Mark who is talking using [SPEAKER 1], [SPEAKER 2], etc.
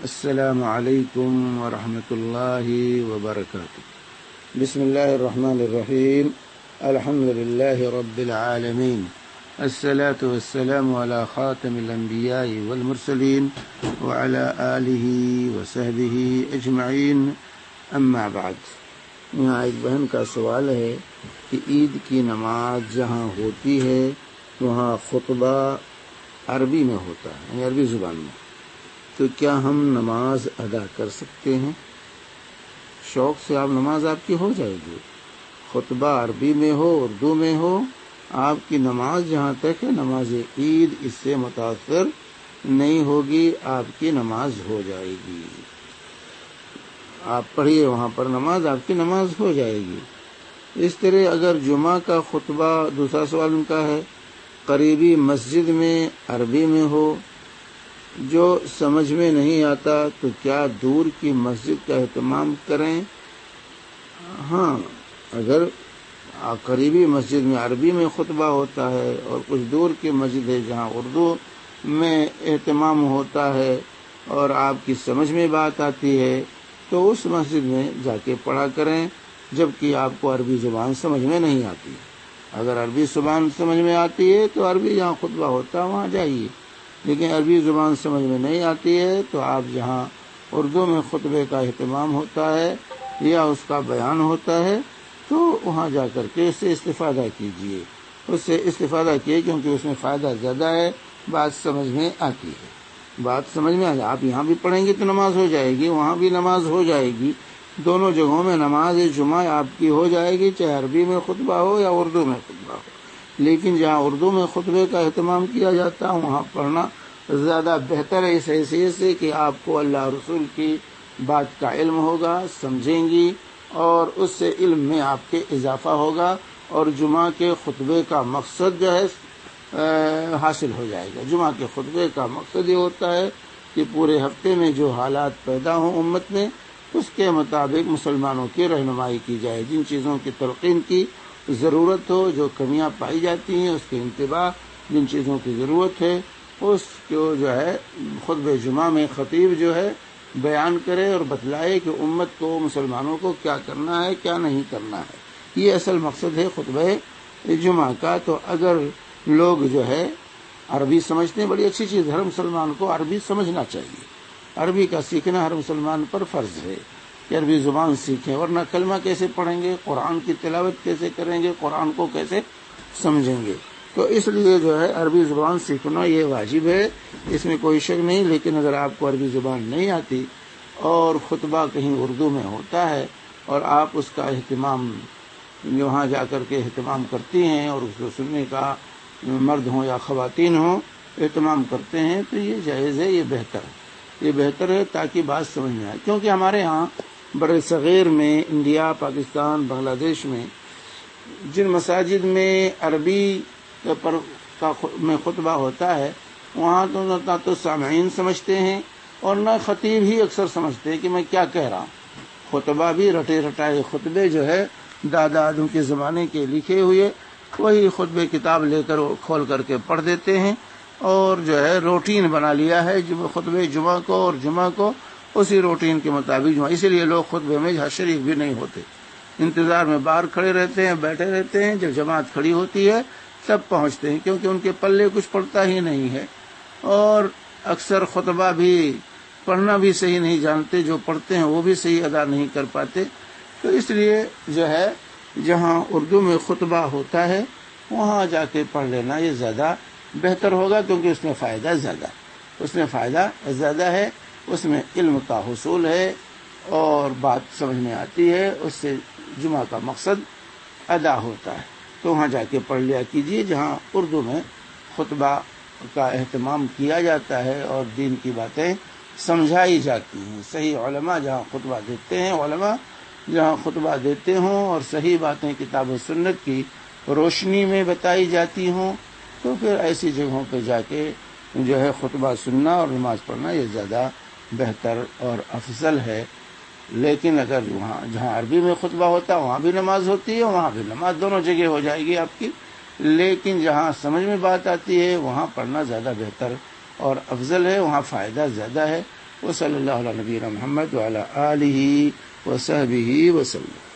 [SPEAKER 1] السلام علیکم ورحمۃ اللہ وبرکاتہ۔ بسم اللہ الرحمن الرحیم، الحمد للہ رب العالمین، الصلاة والسلام علی خاتم الانبیاء والمرسلین وعلی آلہ وصحبہ اجمعین، اما بعد۔ یہاں ایک بہن کا سوال ہے کہ عید کی نماز جہاں ہوتی ہے وہاں خطبہ عربی میں ہوتا ہے، یعنی عربی زبان میں، تو کیا ہم نماز ادا کر سکتے ہیں؟ شوق سے نماز آپ کی ہو جائے گی، خطبہ عربی میں ہو اردو میں ہو، آپ کی نماز جہاں تک ہے نماز عید اس سے متاثر نہیں ہوگی، آپ کی نماز ہو جائے گی۔ آپ پڑھیے وہاں پر نماز، آپ کی نماز ہو جائے گی۔ اس طرح اگر جمعہ کا خطبہ، دوسرا سوال ان کا ہے، قریبی مسجد میں عربی میں ہو، جو سمجھ میں نہیں آتا تو کیا دور کی مسجد کا اہتمام کریں؟ ہاں، اگر قریبی مسجد میں عربی میں خطبہ ہوتا ہے اور کچھ دور کی مسجد ہے جہاں اردو میں اہتمام ہوتا ہے اور آپ کی سمجھ میں بات آتی ہے تو اس مسجد میں جا کے پڑھا کریں، جبکہ آپ کو عربی زبان سمجھ میں نہیں آتی۔ اگر عربی زبان سمجھ میں آتی ہے تو عربی جہاں خطبہ ہوتا ہے وہاں جائیے، لیکن عربی زبان سمجھ میں نہیں آتی ہے تو آپ جہاں اردو میں خطبے کا اہتمام ہوتا ہے یا اس کا بیان ہوتا ہے تو وہاں جا کر کے اس سے استفادہ کیجیے، اس سے استفادہ کیے، کیونکہ اس میں فائدہ زیادہ ہے، بات سمجھ میں آتی ہے، بات سمجھ میں آپ یہاں بھی پڑھیں گے تو نماز ہو جائے گی، وہاں بھی نماز ہو جائے گی، دونوں جگہوں میں نماز جمعہ آپ کی ہو جائے گی، چاہے عربی میں خطبہ ہو یا اردو میں خطبہ ہو۔ لیکن جہاں اردو میں خطبے کا اہتمام کیا جاتا ہے وہاں پڑھنا زیادہ بہتر ہے، اس حیثیت سے کہ آپ کو اللہ رسول کی بات کا علم ہوگا، سمجھیں گی، اور اس سے علم میں آپ کے اضافہ ہوگا، اور جمعہ کے خطبے کا مقصد جو ہے حاصل ہو جائے گا۔ جمعہ کے خطبے کا مقصد یہ ہوتا ہے کہ پورے ہفتے میں جو حالات پیدا ہوں امت میں، اس کے مطابق مسلمانوں کی رہنمائی کی جائے، جن چیزوں کی تلقین کی ضرورت ہو، جو کمیاں پائی جاتی ہیں اس کے انتباہ، جن چیزوں کی ضرورت ہے اس کو جو ہے خطبہ جمعہ میں خطیب جو ہے بیان کرے اور بتلائے کہ امت کو، مسلمانوں کو کیا کرنا ہے کیا نہیں کرنا ہے۔ یہ اصل مقصد ہے خطبہ جمعہ کا۔ تو اگر لوگ جو ہے عربی سمجھتے ہیں، بڑی اچھی چیز، ہر مسلمان کو عربی سمجھنا چاہیے، عربی کا سیکھنا ہر مسلمان پر فرض ہے کہ عربی زبان سیکھیں، ورنہ کلمہ کیسے پڑھیں گے، قرآن کی تلاوت کیسے کریں گے، قرآن کو کیسے سمجھیں گے؟ تو اس لیے جو ہے عربی زبان سیکھنا یہ واجب ہے، اس میں کوئی شک نہیں۔ لیکن اگر آپ کو عربی زبان نہیں آتی اور خطبہ کہیں اردو میں ہوتا ہے اور آپ اس کا اہتمام وہاں جا کر کے اہتمام کرتی ہیں اور اس کو سننے کا مرد ہوں یا خواتین ہوں اہتمام کرتے ہیں تو یہ جائز ہے، یہ بہتر ہے، یہ بہتر ہے تاکہ بات سمجھ میں آئے۔ کیونکہ ہمارے ہاں بر صغیر میں، انڈیا، پاکستان، بنگلہ دیش میں جن مساجد میں عربی میں خطبہ ہوتا ہے وہاں تو نہ تو سامعین سمجھتے ہیں اور نہ خطیب ہی اکثر سمجھتے ہیں کہ میں کیا کہہ رہا ہوں۔ خطبہ بھی رٹے رٹائے خطبے جو ہے دادا دادوں کے زمانے کے لکھے ہوئے وہی خطبے کتاب لے کر کھول کر کے پڑھ دیتے ہیں، اور جو ہے روٹین بنا لیا ہے خطبے جمعہ کو، اور جمعہ کو اسی روٹین کے مطابق جمعہ۔ اسی لیے لوگ خطبے میں شریک بھی نہیں ہوتے، انتظار میں باہر کھڑے رہتے ہیں، بیٹھے رہتے ہیں، جب جماعت کھڑی ہوتی ہے تب پہنچتے ہیں، کیونکہ ان کے پلے کچھ پڑتا ہی نہیں ہے، اور اکثر خطبہ بھی پڑھنا بھی صحیح نہیں جانتے، جو پڑھتے ہیں وہ بھی صحیح ادا نہیں کر پاتے۔ تو اس لیے جو ہے جہاں اردو میں خطبہ ہوتا ہے وہاں جا کے پڑھ لینا یہ زیادہ بہتر ہوگا، کیونکہ اس میں فائدہ زیادہ، اس میں فائدہ زیادہ ہے، اس میں علم کا حصول ہے اور بات سمجھ میں آتی ہے، اس سے جمعہ کا مقصد ادا ہوتا ہے۔ تو وہاں جا کے پڑھ لیا کیجیے جہاں اردو میں خطبہ کا اہتمام کیا جاتا ہے اور دین کی باتیں سمجھائی جاتی ہیں۔ صحیح علماء جہاں خطبہ دیتے ہیں، علماء جہاں خطبہ دیتے ہوں اور صحیح باتیں کتاب و سنت کی روشنی میں بتائی جاتی ہوں تو پھر ایسی جگہوں پہ جا کے جو ہے خطبہ سننا اور نماز پڑھنا یہ زیادہ بہتر اور افضل ہے۔ لیکن اگر وہاں جہاں عربی میں خطبہ ہوتا ہے وہاں بھی نماز ہوتی ہے، وہاں بھی نماز، دونوں جگہ ہو جائے گی آپ کی، لیکن جہاں سمجھ میں بات آتی ہے وہاں پڑھنا زیادہ بہتر اور افضل ہے، وہاں فائدہ زیادہ ہے۔ وصلی اللہ علی نبینا محمد وعلی آلہ وصحبہ وسلم.